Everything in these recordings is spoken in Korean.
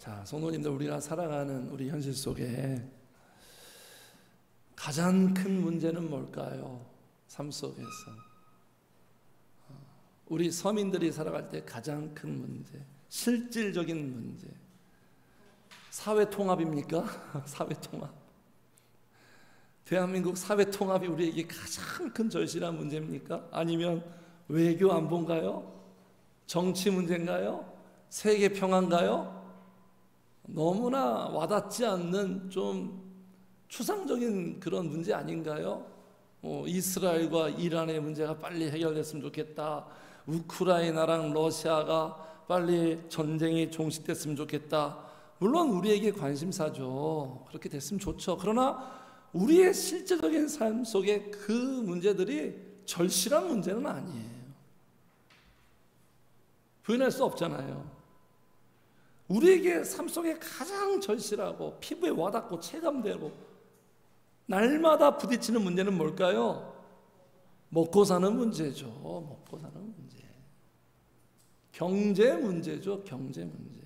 자, 성도님들, 우리가 살아가는 우리 현실 속에 가장 큰 문제는 뭘까요? 삶 속에서 우리 서민들이 살아갈 때 가장 큰 문제, 실질적인 문제, 사회 통합입니까? 사회 통합. 대한민국 사회 통합이 우리에게 가장 큰 절실한 문제입니까? 아니면 외교 안보인가요? 정치 문제인가요? 세계 평화인가요? 너무나 와닿지 않는 좀 추상적인 그런 문제 아닌가요? 이스라엘과 이란의 문제가 빨리 해결됐으면 좋겠다. 우크라이나랑 러시아가 빨리 전쟁이 종식됐으면 좋겠다. 물론 우리에게 관심사죠. 그렇게 됐으면 좋죠. 그러나 우리의 실제적인 삶 속에 그 문제들이 절실한 문제는 아니에요. 부인할 수 없잖아요. 우리에게 삶 속에 가장 절실하고 피부에 와닿고 체감되고 날마다 부딪히는 문제는 뭘까요? 먹고 사는 문제죠. 먹고 사는 문제. 경제 문제죠. 경제 문제.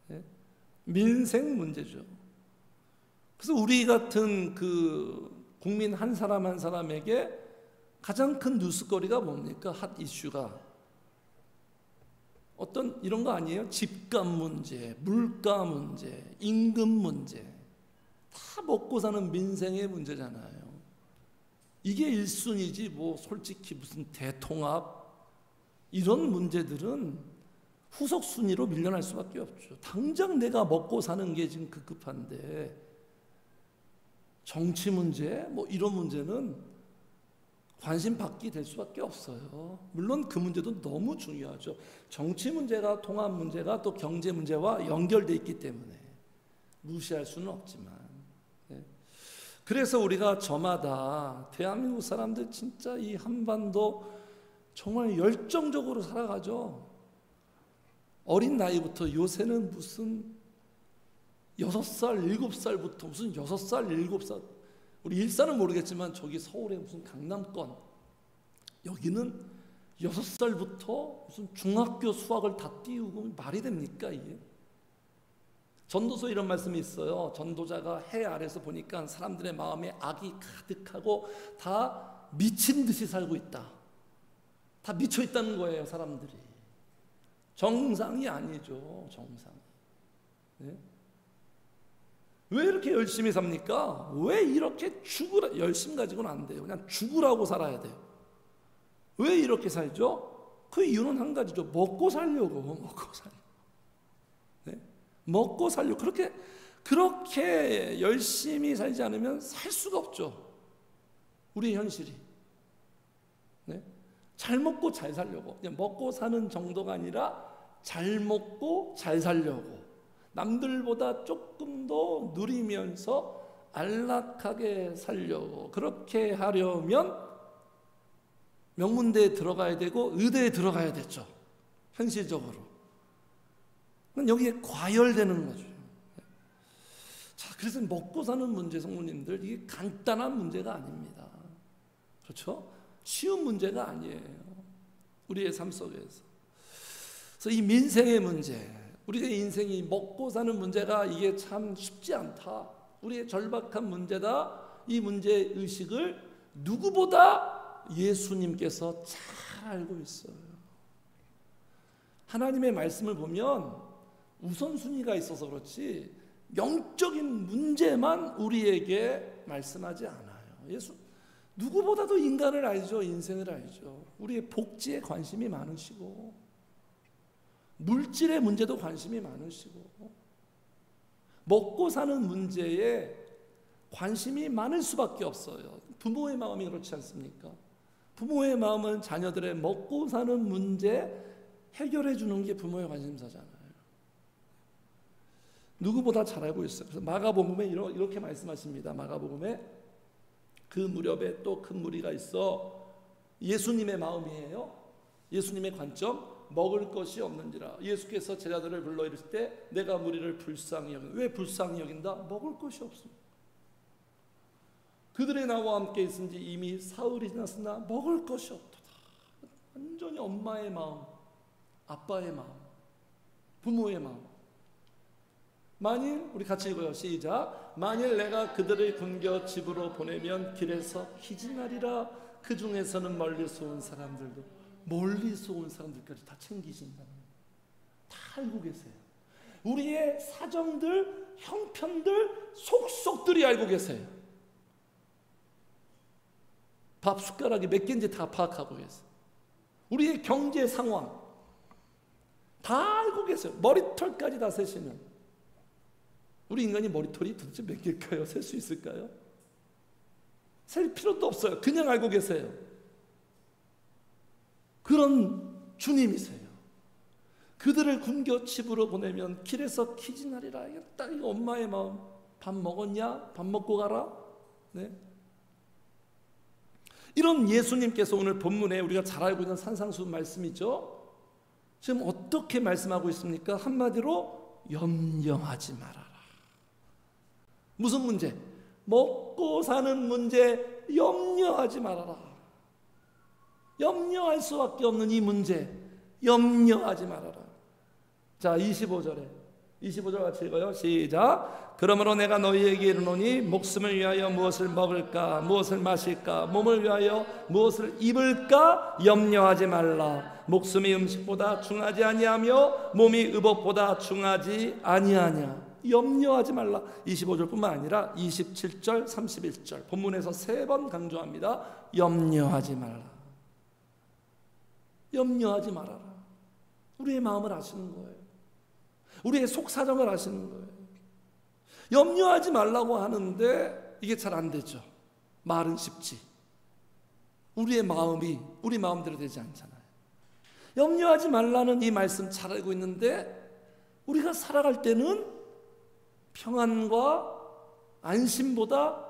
네? 민생 문제죠. 그래서 우리 같은 그 국민 한 사람 한 사람에게 가장 큰 뉴스거리가 뭡니까? 핫 이슈가 어떤 이런 거 아니에요? 집값 문제, 물가 문제, 임금 문제, 다 먹고 사는 민생의 문제잖아요. 이게 1순위지 뭐 솔직히 무슨 대통합 이런 문제들은 후속 순위로 밀려날 수밖에 없죠. 당장 내가 먹고 사는 게 지금 급급한데 정치 문제 뭐 이런 문제는 관심 받게 될 수밖에 없어요. 물론 그 문제도 너무 중요하죠. 정치 문제가 통합 문제가 또 경제 문제와 연결되어 있기 때문에 무시할 수는 없지만, 네. 그래서 우리가 저마다 대한민국 사람들 진짜 이 한반도 정말 열정적으로 살아가죠. 어린 나이부터 요새는 무슨 6살, 7살부터 무슨 6살, 7살 우리 일산은 모르겠지만 저기 서울에 무슨 강남권 여기는 6살부터 무슨 중학교 수학을 다 띄우고 말이 됩니까 이게? 전도서에 이런 말씀이 있어요. 전도자가 해 아래서 보니까 사람들의 마음에 악이 가득하고 다 미친 듯이 살고 있다. 다 미쳐 있다는 거예요 사람들이. 정상이 아니죠. 정상. 네? 왜 이렇게 열심히 삽니까? 왜 이렇게 열심 가지고는 안 돼요. 그냥 죽으라고 살아야 돼요. 왜 이렇게 살죠? 그 이유는 한 가지죠. 먹고 살려고. 먹고 살려고. 네? 먹고 살려고. 그렇게 열심히 살지 않으면 살 수가 없죠. 우리의 현실이. 네? 잘 먹고 잘 살려고. 그냥 먹고 사는 정도가 아니라 잘 먹고 잘 살려고. 남들보다 조금 더 누리면서 안락하게 살려고. 그렇게 하려면 명문대에 들어가야 되고 의대에 들어가야 되죠. 현실적으로. 여기에 과열되는 거죠. 자, 그래서 먹고 사는 문제, 성도님들, 이게 간단한 문제가 아닙니다. 그렇죠? 쉬운 문제가 아니에요. 우리의 삶 속에서. 그래서 이 민생의 문제, 우리의 인생이 먹고 사는 문제가 이게 참 쉽지 않다. 우리의 절박한 문제다. 이 문제의식을 누구보다 예수님께서 잘 알고 있어요. 하나님의 말씀을 보면 우선순위가 있어서 그렇지 영적인 문제만 우리에게 말씀하지 않아요. 예수 누구보다도 인간을 알죠. 인생을 알죠. 우리의 복지에 관심이 많으시고 물질의 문제도 관심이 많으시고 먹고 사는 문제에 관심이 많을 수밖에 없어요. 부모의 마음이 그렇지 않습니까? 부모의 마음은 자녀들의 먹고 사는 문제 해결해 주는 게 부모의 관심사잖아요. 누구보다 잘 알고 있어요. 그래서 마가복음에 이렇게 말씀하십니다. 마가복음에 그 무렵에 또 큰 무리가 있어. 예수님의 마음이에요. 예수님의 관점. 먹을 것이 없는지라. 예수께서 제자들을 불러 이르실 때 내가 무리를 불쌍히 여긴다. 왜 불쌍히 여긴다? 먹을 것이 없습니다. 그들이 나와 함께 있은지 이미 사흘이 지났으나 먹을 것이 없도다. 완전히 엄마의 마음, 아빠의 마음, 부모의 마음. 만일, 우리 같이 읽어요. 시작. 만일 내가 그들을 굶겨 집으로 보내면 길에서 기진하리라. 그 중에서는 멀리서 온 사람들도, 멀리서 온 사람들까지 다 챙기신다는 거예요. 다 알고 계세요. 우리의 사정들, 형편들, 속속들이 알고 계세요. 밥 숟가락이 몇 개인지 다 파악하고 계세요. 우리의 경제 상황 다 알고 계세요. 머리털까지 다 세시면. 우리 인간이 머리털이 도대체 몇 개일까요? 셀 수 있을까요? 셀 필요도 없어요. 그냥 알고 계세요. 그런 주님이세요. 그들을 굶겨 집으로 보내면 길에서 기진하리라. 이게 딱 이거 엄마의 마음. 밥 먹었냐? 밥 먹고 가라. 네. 이런 예수님께서 오늘 본문에 우리가 잘 알고 있는 산상수 말씀이죠. 지금 어떻게 말씀하고 있습니까? 한마디로 염려하지 말아라. 무슨 문제? 먹고 사는 문제 염려하지 말아라. 염려할 수밖에 없는 이 문제 염려하지 말아라. 자, 25절 같이 읽어요. 시작. 그러므로 내가 너희에게 이르노니 목숨을 위하여 무엇을 먹을까, 무엇을 마실까, 몸을 위하여 무엇을 입을까 염려하지 말라. 목숨이 음식보다 중하지 아니하며 몸이 의복보다 중하지 아니하냐. 염려하지 말라. 25절뿐만 아니라 27절, 31절 본문에서 3번 강조합니다. 염려하지 말라. 염려하지 말아라. 우리의 마음을 아시는 거예요. 우리의 속사정을 아시는 거예요. 염려하지 말라고 하는데 이게 잘 안 되죠. 말은 쉽지. 우리의 마음이 우리 마음대로 되지 않잖아요. 염려하지 말라는 이 말씀 잘 알고 있는데 우리가 살아갈 때는 평안과 안심보다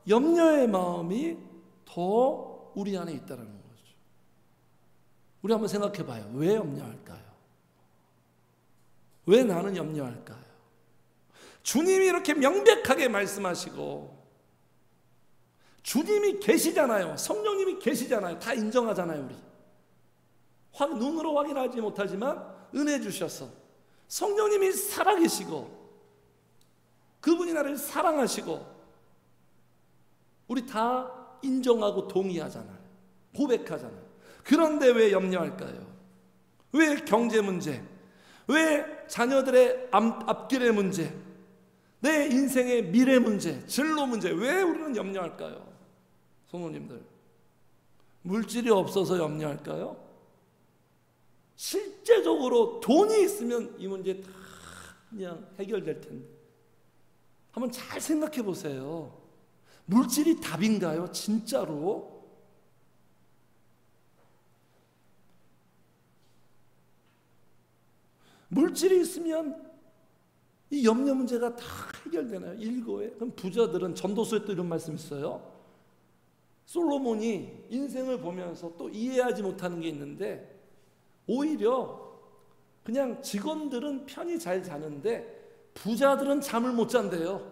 염려의 마음이 더 우리 안에 있다는 거죠. 우리 한번 생각해 봐요. 왜 염려할까요? 왜 나는 염려할까요? 주님이 이렇게 명백하게 말씀하시고 주님이 계시잖아요. 성령님이 계시잖아요. 다 인정하잖아요. 우리 눈으로 확인하지 못하지만 은혜 주셔서 성령님이 살아계시고 그분이 나를 사랑하시고 우리 다 인정하고 동의하잖아요. 고백하잖아요. 그런데 왜 염려할까요? 왜 경제 문제? 왜 자녀들의 앞길의 문제? 내 인생의 미래 문제, 진로 문제, 왜 우리는 염려할까요? 성도님들, 물질이 없어서 염려할까요? 실제적으로 돈이 있으면 이 문제 다 그냥 해결될 텐데. 한번 잘 생각해 보세요. 물질이 답인가요? 진짜로? 물질이 있으면 이 염려 문제가 다 해결되나요? 일거에. 그럼 부자들은 전도서에 또 이런 말씀 있어요. 솔로몬이 인생을 보면서 또 이해하지 못하는 게 있는데 오히려 그냥 직원들은 편히 잘 자는데 부자들은 잠을 못 잔대요.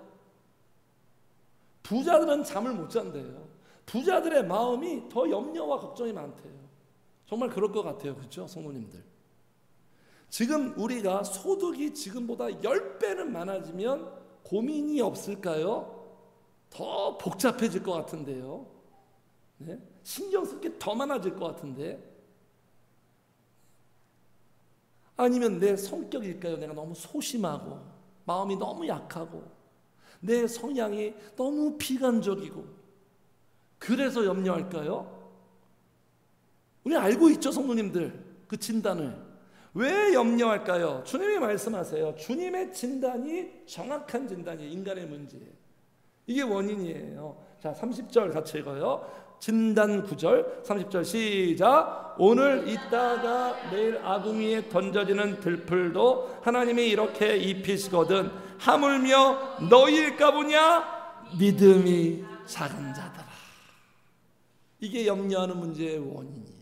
부자들은 잠을 못 잔대요. 부자들의 마음이 더 염려와 걱정이 많대요. 정말 그럴 것 같아요. 그렇죠? 성도님들. 지금 우리가 소득이 지금보다 10배는 많아지면 고민이 없을까요? 더 복잡해질 것 같은데요. 네? 신경 쓸 게 더 많아질 것 같은데. 아니면 내 성격일까요? 내가 너무 소심하고 마음이 너무 약하고 내 성향이 너무 비관적이고 그래서 염려할까요? 우리 알고 있죠, 성도님들. 그 진단을. 왜 염려할까요? 주님이 말씀하세요. 주님의 진단이 정확한 진단이에요. 인간의 문제예요. 이게 원인이에요. 자, 30절 같이 읽어요. 진단 9절 30절 시작. 오늘 있다가 내일 아궁이에 던져지는 들풀도 하나님이 이렇게 입히시거든 하물며 너희일까 보냐 믿음이 작은 자들아. 이게 염려하는 문제의 원인이에요.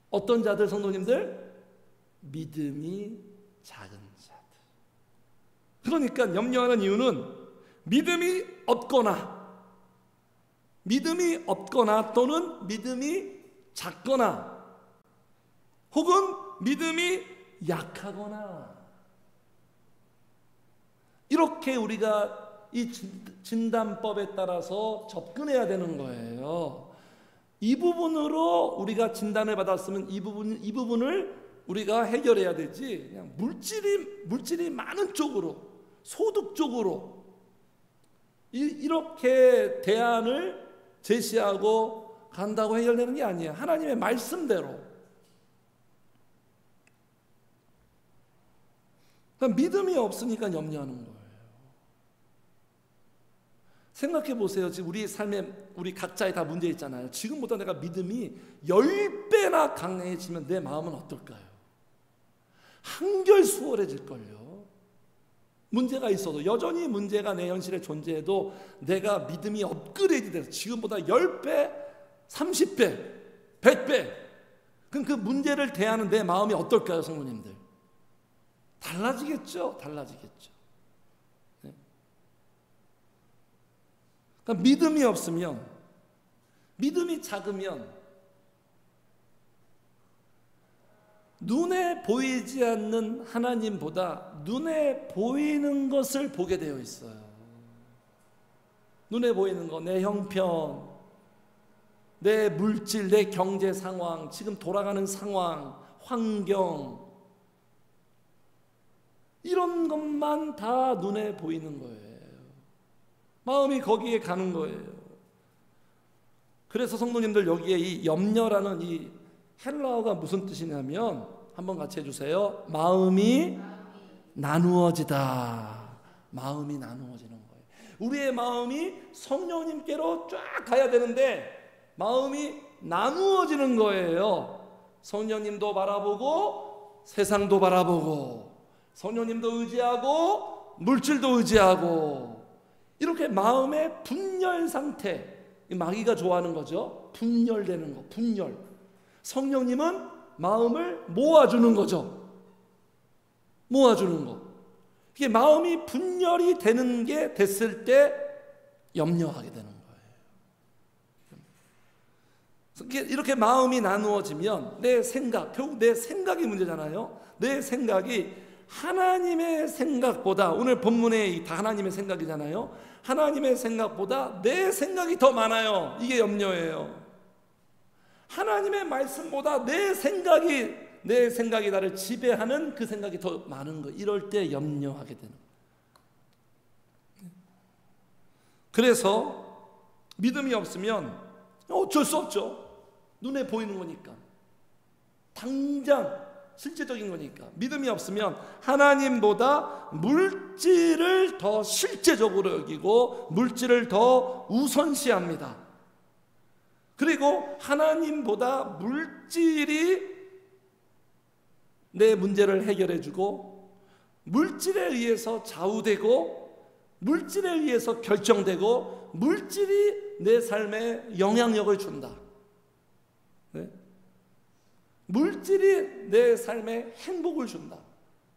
어떤 자들 성도님들? 믿음이 작은 자들. 그러니까 염려하는 이유는 믿음이 없거나 또는 믿음이 작거나 혹은 믿음이 약하거나 이렇게 우리가 이 진단법에 따라서 접근해야 되는 거예요. 이 부분으로 우리가 진단을 받았으면 이 부분을 우리가 해결해야 되지, 그냥 물질이 많은 쪽으로, 소득 쪽으로 이렇게 대안을 제시하고 간다고 해결되는 게 아니에요. 하나님의 말씀대로. 그러니까 믿음이 없으니까 염려하는 거예요. 생각해 보세요. 지금 우리 삶에 우리 각자에 다 문제 있잖아요. 지금보다 내가 믿음이 10배나 강해지면 내 마음은 어떨까요? 한결 수월해질걸요. 문제가 있어도, 여전히 문제가 내 현실에 존재해도 내가 믿음이 업그레이드 돼서 지금보다 10배, 30배, 100배, 그럼 그 문제를 대하는 내 마음이 어떨까요, 성도님들? 달라지겠죠. 달라지겠죠. 네. 그러니까 믿음이 없으면, 믿음이 작으면 눈에 보이지 않는 하나님보다 눈에 보이는 것을 보게 되어 있어요. 눈에 보이는 거, 내 형편, 내 물질, 내 경제 상황, 지금 돌아가는 상황, 환경, 이런 것만 다 눈에 보이는 거예요. 마음이 거기에 가는 거예요. 그래서 성도님들, 여기에 이 염려라는 이 헬라어가 무슨 뜻이냐면, 한번 같이 해주세요. 마음이 나누어지다. 마음이 나누어지는 거예요. 우리의 마음이 성령님께로 쫙 가야 되는데 마음이 나누어지는 거예요. 성령님도 바라보고 세상도 바라보고, 성령님도 의지하고 물질도 의지하고, 이렇게 마음의 분열 상태, 마귀가 좋아하는 거죠. 분열되는 거, 분열. 성령님은 마음을 모아주는 거죠. 모아주는 거. 이게 마음이 분열이 되는 게 됐을 때 염려하게 되는 거예요. 이렇게 마음이 나누어지면 내 생각, 결국 내 생각이 문제잖아요. 내 생각이 하나님의 생각보다, 오늘 본문에 다 하나님의 생각이잖아요. 하나님의 생각보다 내 생각이 더 많아요. 이게 염려예요. 하나님의 말씀보다 내 생각이 나를 지배하는 그 생각이 더 많은 거. 이럴 때 염려하게 되는 거예요. 그래서 믿음이 없으면 어쩔 수 없죠. 눈에 보이는 거니까, 당장 실제적인 거니까. 믿음이 없으면 하나님보다 물질을 더 실제적으로 여기고 물질을 더 우선시합니다. 그리고 하나님보다 물질이 내 문제를 해결해주고, 물질에 의해서 좌우되고, 물질에 의해서 결정되고, 물질이 내 삶에 영향력을 준다. 네? 물질이 내 삶에 행복을 준다.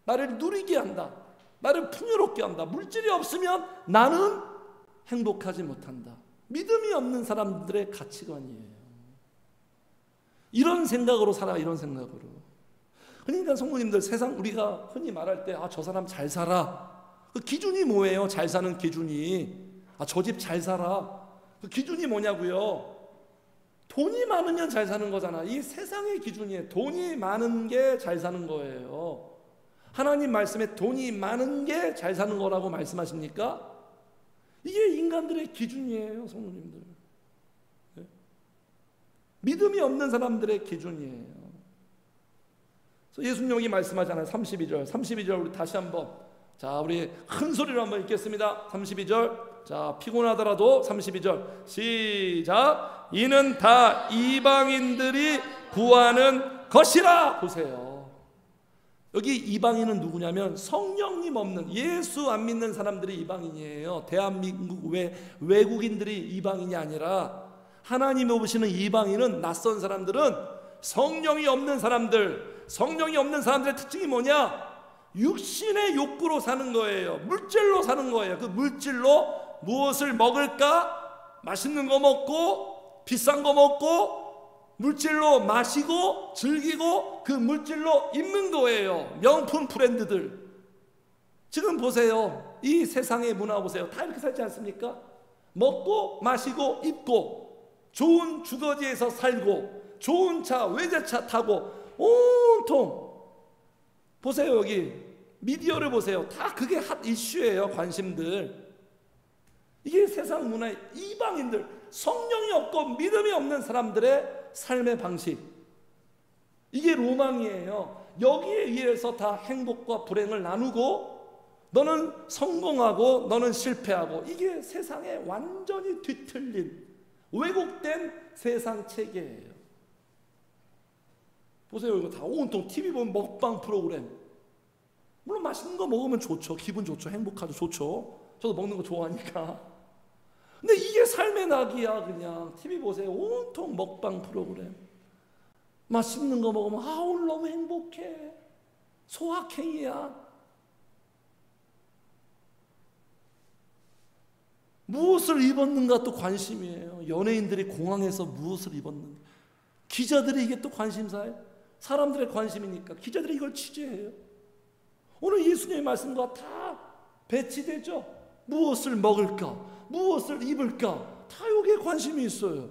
나를 누리게 한다. 나를 풍요롭게 한다. 물질이 없으면 나는 행복하지 못한다. 믿음이 없는 사람들의 가치관이에요. 이런 생각으로 살아, 이런 생각으로. 그러니까 성도님들, 세상 우리가 흔히 말할 때 저 사람 잘 살아. 그 기준이 뭐예요? 잘 사는 기준이. 저 집 잘 살아. 그 기준이 뭐냐고요? 돈이 많으면 잘 사는 거잖아. 이 세상의 기준이에요. 돈이 많은 게 잘 사는 거예요. 하나님 말씀에 돈이 많은 게 잘 사는 거라고 말씀하십니까? 이게 인간들의 기준이에요, 성도님들. 네? 믿음이 없는 사람들의 기준이에요. 예수님이 말씀하잖아요. 32절 우리 다시 한번, 자, 우리 큰 소리로 한번 읽겠습니다. 32절. 자, 피곤하더라도 32절 시작. 이는 다 이방인들이 구하는 것이라. 보세요. 여기 이방인은 누구냐면 성령님 없는, 예수 안 믿는 사람들이 이방인이에요. 대한민국 외국인들이 이방인이 아니라, 하나님이 오시는 이방인은, 낯선 사람들은 성령이 없는 사람들. 성령이 없는 사람들의 특징이 뭐냐? 육신의 욕구로 사는 거예요. 물질로 사는 거예요. 그 물질로 무엇을 먹을까? 맛있는 거 먹고, 비싼 거 먹고, 물질로 마시고 즐기고 그 물질로 입는 거예요. 명품 브랜드들. 지금 보세요. 이 세상의 문화 보세요. 다 이렇게 살지 않습니까? 먹고 마시고 입고 좋은 주거지에서 살고 좋은 차 외제차 타고 온통 보세요. 여기 미디어를 보세요. 다 그게 핫 이슈예요. 관심들. 이게 세상 문화의 이방인들, 성령이 없고 믿음이 없는 사람들의 삶의 방식. 이게 로망이에요. 여기에 의해서 다 행복과 불행을 나누고 너는 성공하고 너는 실패하고, 이게 세상에 완전히 뒤틀린 왜곡된 세상 체계예요. 보세요. 이거 다 온통 TV 보면 먹방 프로그램. 물론 맛있는 거 먹으면 좋죠. 기분 좋죠. 행복하죠. 좋죠. 저도 먹는 거 좋아하니까. 근데 이게 삶의 낙이야. 그냥 TV 보세요. 온통 먹방 프로그램. 맛있는 거 먹으면 오늘 너무 행복해. 소확행이야. 무엇을 입었는가 또 관심이에요. 연예인들이 공항에서 무엇을 입었는가, 기자들이 이게 또 관심사예요. 사람들의 관심이니까 기자들이 이걸 취재해요. 오늘 예수님의 말씀과 다 배치되죠. 무엇을 먹을까, 무엇을 입을까, 다 여기에 관심이 있어요.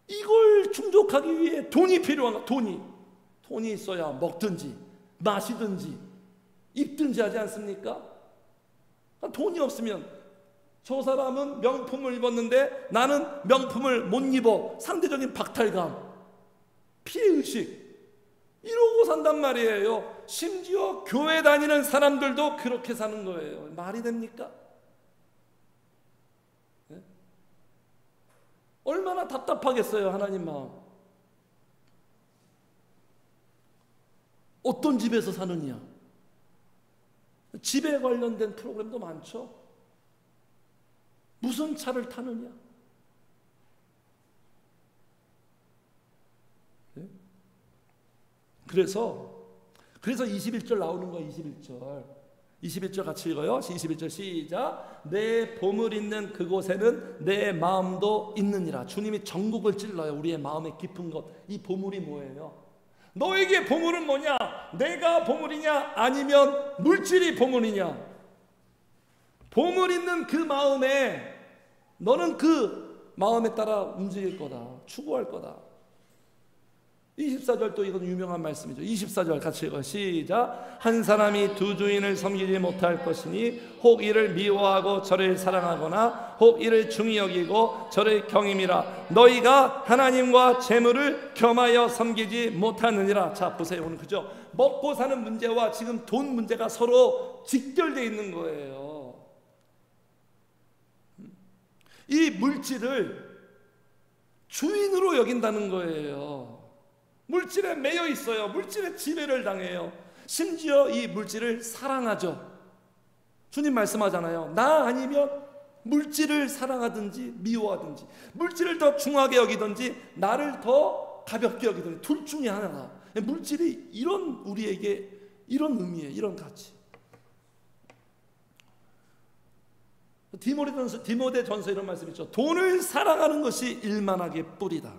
이걸 충족하기 위해 돈이 필요한가? 돈이 있어야 먹든지 마시든지 입든지 하지 않습니까? 돈이 없으면, 저 사람은 명품을 입었는데 나는 명품을 못 입어, 상대적인 박탈감, 피해의식, 이러고 산단 말이에요. 심지어 교회 다니는 사람들도 그렇게 사는 거예요. 말이 됩니까? 네? 얼마나 답답하겠어요. 하나님 마음. 어떤 집에서 사느냐, 집에 관련된 프로그램도 많죠. 무슨 차를 타느냐. 네? 그래서 21절 나오는 거예요. 21절 같이 읽어요. 21절 시작. 내 보물 있는 그곳에는 내 마음도 있느니라. 주님이 전국을 찔러요. 우리의 마음의 깊은 것. 이 보물이 뭐예요? 너에게 보물은 뭐냐? 내가 보물이냐? 아니면 물질이 보물이냐? 보물 있는 그 마음에 너는 그 마음에 따라 움직일 거다. 추구할 거다. 24절 또 이건 유명한 말씀이죠. 24절 같이 읽어요. 시작. 한 사람이 두 주인을 섬기지 못할 것이니 혹 이를 미워하고 저를 사랑하거나 혹 이를 중히 여기고 저를 경임이라. 너희가 하나님과 재물을 겸하여 섬기지 못하느니라. 자 보세요. 오늘 그죠? 먹고 사는 문제와 지금 돈 문제가 서로 직결되어 있는 거예요. 이 물질을 주인으로 여긴다는 거예요. 물질에 매여 있어요. 물질에 지배를 당해요. 심지어 이 물질을 사랑하죠. 주님 말씀하잖아요. 나 아니면 물질을 사랑하든지 미워하든지, 물질을 더 중하게 여기든지 나를 더 가볍게 여기든지, 둘 중에 하나다. 물질이 이런, 우리에게 이런 의미예요. 이런 가치. 디모데전서 이런 말씀 있죠. 돈을 사랑하는 것이 일만하게 뿌리다.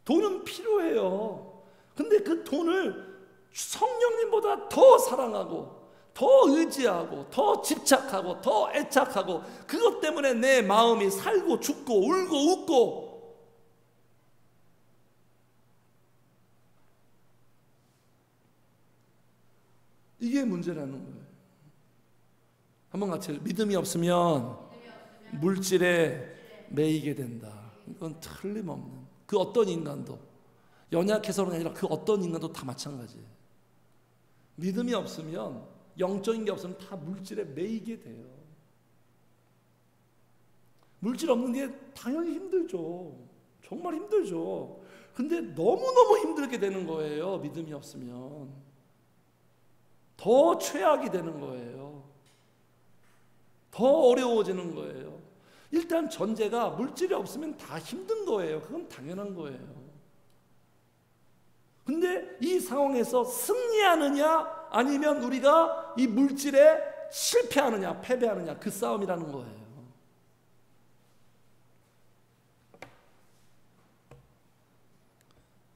돈은 필요해요. 근데 그 돈을 성령님보다 더 사랑하고 더 의지하고 더 집착하고 더 애착하고, 그것 때문에 내 마음이 살고 죽고 울고 웃고, 이게 문제라는 거예요. 한번 같이, 믿음이 없으면 물질에 매이게 된다. 이건 틀림없는, 그 어떤 인간도, 연약해서는 아니라 그 어떤 인간도 다 마찬가지예요. 믿음이 없으면, 영적인 게 없으면 다 물질에 매이게 돼요. 물질 없는 게 당연히 힘들죠. 정말 힘들죠. 근데 너무너무 힘들게 되는 거예요. 믿음이 없으면 더 최악이 되는 거예요. 더 어려워지는 거예요. 일단 전제가 물질이 없으면 다 힘든 거예요. 그건 당연한 거예요. 근데 이 상황에서 승리하느냐 아니면 우리가 이 물질에 실패하느냐 패배하느냐, 그 싸움이라는 거예요.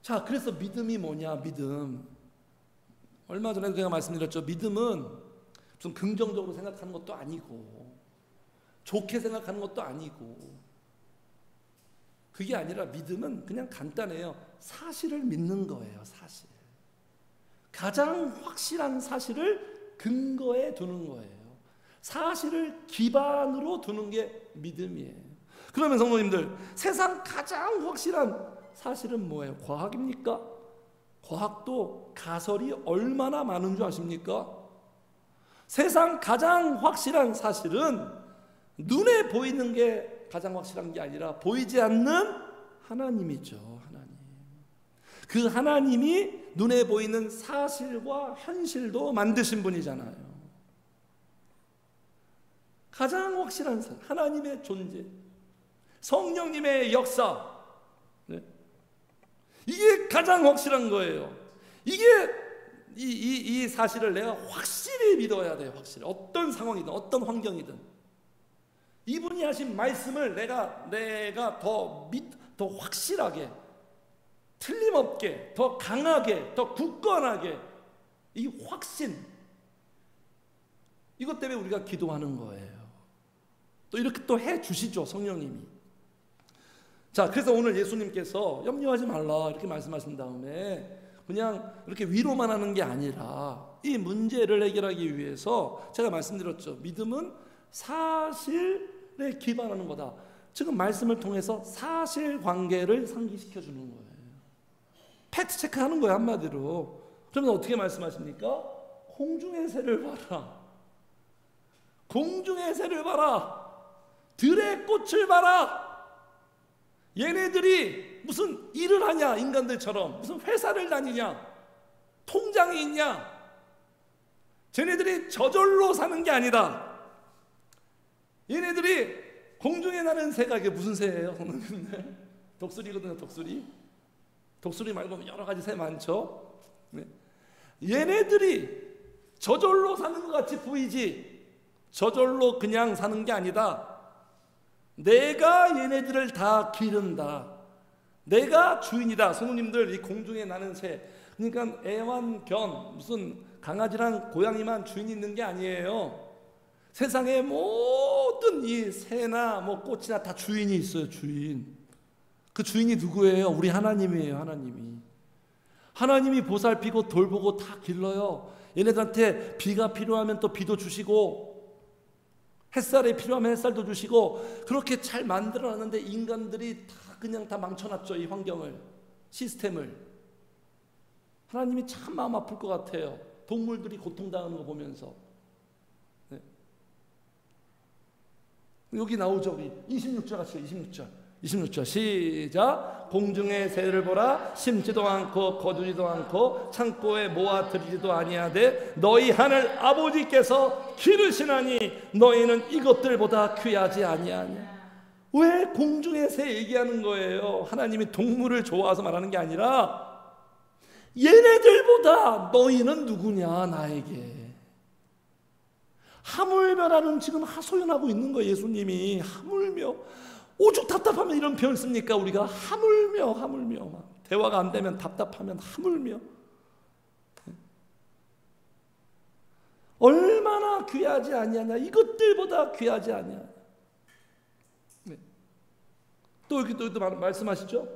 자, 그래서 믿음이 뭐냐? 믿음. 얼마 전에 제가 말씀드렸죠. 믿음은 좀 긍정적으로 생각하는 것도 아니고 좋게 생각하는 것도 아니고 그게 아니라 믿음은 그냥 간단해요. 사실을 믿는 거예요. 사실. 가장 확실한 사실을 근거에 두는 거예요. 사실을 기반으로 두는 게 믿음이에요. 그러면 성도님들, 세상 가장 확실한 사실은 뭐예요? 과학입니까? 과학도 가설이 얼마나 많은 줄 아십니까? 세상 가장 확실한 사실은 눈에 보이는 게 가장 확실한 게 아니라 보이지 않는 하나님이죠. 하나님. 그 하나님이 눈에 보이는 사실과 현실도 만드신 분이잖아요. 가장 확실한 사실, 하나님의 존재, 성령님의 역사, 네? 이게 가장 확실한 거예요. 이게 이 사실을 내가 확실히 믿어야 돼요. 확실히. 어떤 상황이든 어떤 환경이든 이분이 하신 말씀을 내가 더 확실하게, 틀림없게, 더 강하게, 더 굳건하게, 이 확신, 이것 때문에 우리가 기도하는 거예요. 또 이렇게 또 해주시죠, 성령님이. 자, 그래서 오늘 예수님께서 염려하지 말라 이렇게 말씀하신 다음에 그냥 이렇게 위로만 하는 게 아니라 이 문제를 해결하기 위해서 제가 말씀드렸죠. 믿음은 사실에 기반하는 거다. 지금 말씀을 통해서 사실관계를 상기시켜 주는 거예요. 팩트 체크하는 거예요, 한마디로. 그러면 어떻게 말씀하십니까? 공중의 새를 봐라. 공중의 새를 봐라. 들의 꽃을 봐라. 얘네들이 무슨 일을 하냐? 인간들처럼 무슨 회사를 다니냐? 통장이 있냐? 쟤네들이 저절로 사는 게 아니다. 얘네들이 공중에 나는 새가 이게 무슨 새예요? 독수리거든요. 독수리 말고 여러 가지 새 많죠. 네. 얘네들이 저절로 사는 것 같이 보이지 저절로 그냥 사는 게 아니다. 내가 얘네들을 다 기른다. 내가 주인이다. 성도님들, 이 공중에 나는 새, 그러니까 애완견, 무슨 강아지랑 고양이만 주인이 있는 게 아니에요. 세상의 모든 이 새나 뭐 꽃이나 다 주인이 있어요. 주인. 그 주인이 누구예요? 우리 하나님이에요. 하나님이 보살피고 돌보고 다 길러요. 얘네들한테 비가 필요하면 또 비도 주시고 햇살이 필요하면 햇살도 주시고 그렇게 잘 만들어놨는데 인간들이 그냥 다 망쳐놨죠. 이 환경을, 시스템을. 하나님이 참 마음 아플 것 같아요. 동물들이 고통당하는 거 보면서. 네. 여기 나오죠. 우리 26절 같이 26절 시작. 공중의 새를 보라. 심지도 않고 거두지도 않고 창고에 모아들이지도 아니하되 너희 하늘 아버지께서 기르시나니 너희는 이것들보다 귀하지 아니하냐. 왜 공중의 새 얘기하는 거예요? 하나님이 동물을 좋아해서 말하는 게 아니라 얘네들보다 너희는 누구냐 나에게. 하물며라는 지금 하소연하고 있는 거예요. 예수님이 하물며. 오죽 답답하면 이런 표현 씁니까? 우리가 하물며 막 대화가 안 되면 답답하면 하물며. 얼마나 귀하지 아니하냐. 이것들보다 귀하지 아니하냐. 네. 또 여기 또 말씀하시죠.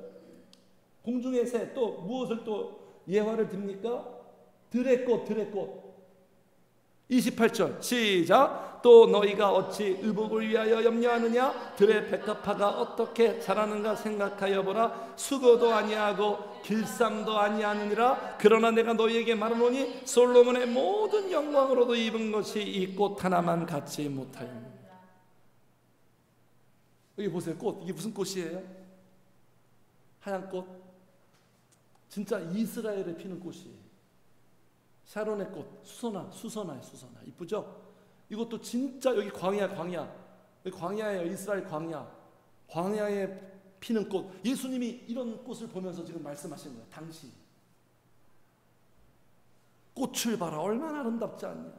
공중의 새 또 무엇을 또 예화를 듭니까? 들의 꽃 28절 시작. 또 너희가 어찌 의복을 위하여 염려하느냐? 들의 백합화가 어떻게 자라는가 생각하여 보라. 수고도 아니하고 길쌈도 아니하느니라. 그러나 내가 너희에게 말하노니 솔로몬의 모든 영광으로도 입은 것이 이 꽃 하나만 갖지 못하였느니라. 여기 보세요. 꽃, 이게 무슨 꽃이에요? 하얀 꽃. 진짜 이스라엘에 피는 꽃이에요. 샤론의 꽃, 수선화예요. 이쁘죠? 이것도 진짜 여기 광야. 여기 광야예요. 이스라엘 광야에 피는 꽃. 예수님이 이런 꽃을 보면서 지금 말씀하시는 거예요. 당시 꽃을 봐라. 얼마나 아름답지 않냐.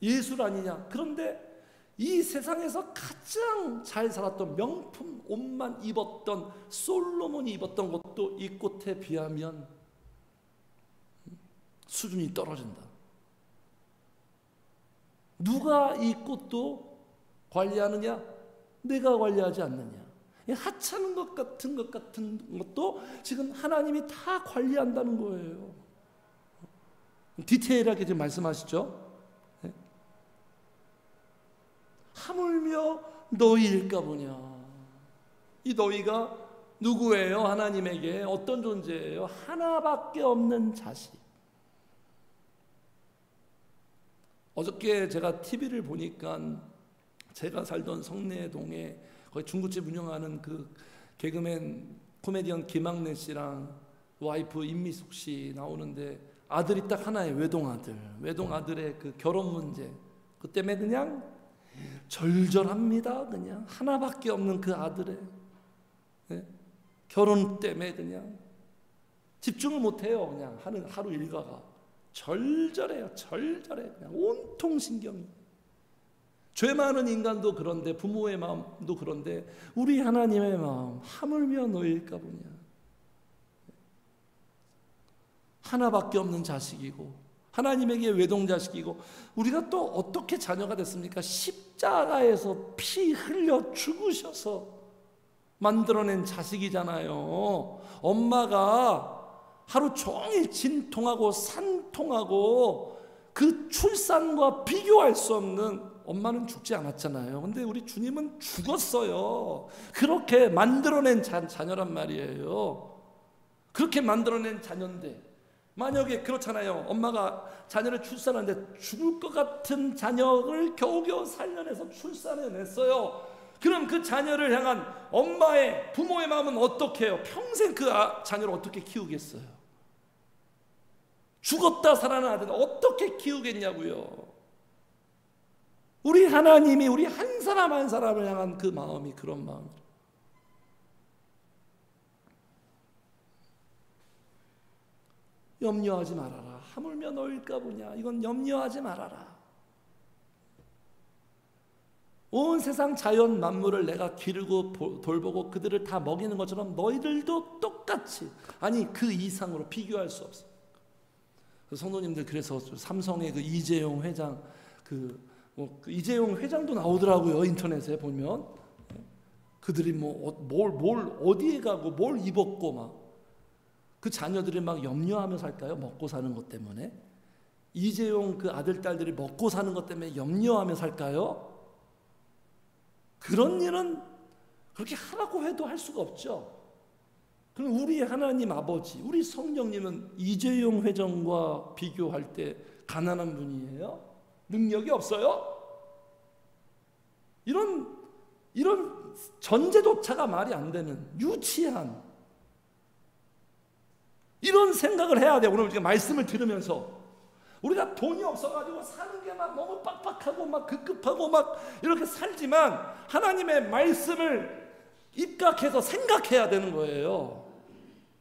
예술 아니냐. 그런데 이 세상에서 가장 잘 살았던 명품 옷만 입었던 솔로몬이 입었던 것도 이 꽃에 비하면 수준이 떨어진다. 누가 이 꽃도 관리하느냐? 내가 관리하지 않느냐? 하찮은 것 같은 것도 지금 하나님이 다 관리한다는 거예요. 디테일하게 지금 말씀하시죠. 하물며 너희일까 보냐. 이 너희가 누구예요? 하나님에게 어떤 존재예요? 하나밖에 없는 자식. 어저께 제가 TV를 보니까 제가 살던 성내동에 거기 중국집 운영하는 그 개그맨 코미디언 김학래 씨랑 와이프 임미숙 씨 나오는데 아들이 딱 하나예요. 외동아들의 그 결혼 문제. 그 때문에 그냥 절절합니다. 그냥 하나밖에 없는 그 아들의 결혼 때문에 그냥 집중을 못해요. 그냥 하는 하루 일과가 절절해요. 그냥 온통 신경이. 죄 많은 인간도 그런데, 부모의 마음도 그런데, 우리 하나님의 마음 하물며 너희일까 보냐. 하나밖에 없는 자식이고 하나님에게 외동자식이고, 우리가 또 어떻게 자녀가 됐습니까? 십자가에서 피 흘려 죽으셔서 만들어낸 자식이잖아요. 엄마가 하루 종일 진통하고 산통하고 그 출산과 비교할 수 없는, 엄마는 죽지 않았잖아요. 근데 우리 주님은 죽었어요. 그렇게 만들어낸 자녀란 말이에요. 그렇게 만들어낸 자녀인데, 만약에 그렇잖아요. 엄마가 자녀를 출산하는데 죽을 것 같은 자녀를 겨우겨우 살려내서 출산해냈어요. 그럼 그 자녀를 향한 엄마의, 부모의 마음은 어떻게 해요? 평생 그 자녀를 어떻게 키우겠어요? 죽었다 살아난 아들을 어떻게 키우겠냐고요. 우리 하나님이 우리 한 사람 한 사람을 향한 그 마음이 그런 마음이에요. 염려하지 말아라. 하물며 너일까 보냐. 이건 염려하지 말아라. 온 세상 자연 만물을 내가 기르고 돌보고 그들을 다 먹이는 것처럼 너희들도 똑같이, 아니 그 이상으로 비교할 수 없어. 성도님들, 그래서 삼성의 그 이재용 회장, 그 이재용 회장도 나오더라고요. 인터넷에 보면 그들이 뭘 어디에 가고 뭘 입었고 막, 그 자녀들이 막 염려하며 살까요? 먹고 사는 것 때문에. 이재용 그 아들 딸들이 먹고 사는 것 때문에 염려하며 살까요? 그런 일은 그렇게 하라고 해도 할 수가 없죠. 그럼 우리 하나님 아버지, 우리 성령님은 이재용 회장과 비교할 때 가난한 분이에요? 능력이 없어요? 이런 전제조차가 말이 안 되는 유치한 이런 생각을 해야 돼요. 오늘 우리가 말씀을 들으면서 우리가 돈이 없어가지고 사는 게 막 너무 빡빡하고 막 급급하고 막 이렇게 살지만, 하나님의 말씀을 입각해서 생각해야 되는 거예요.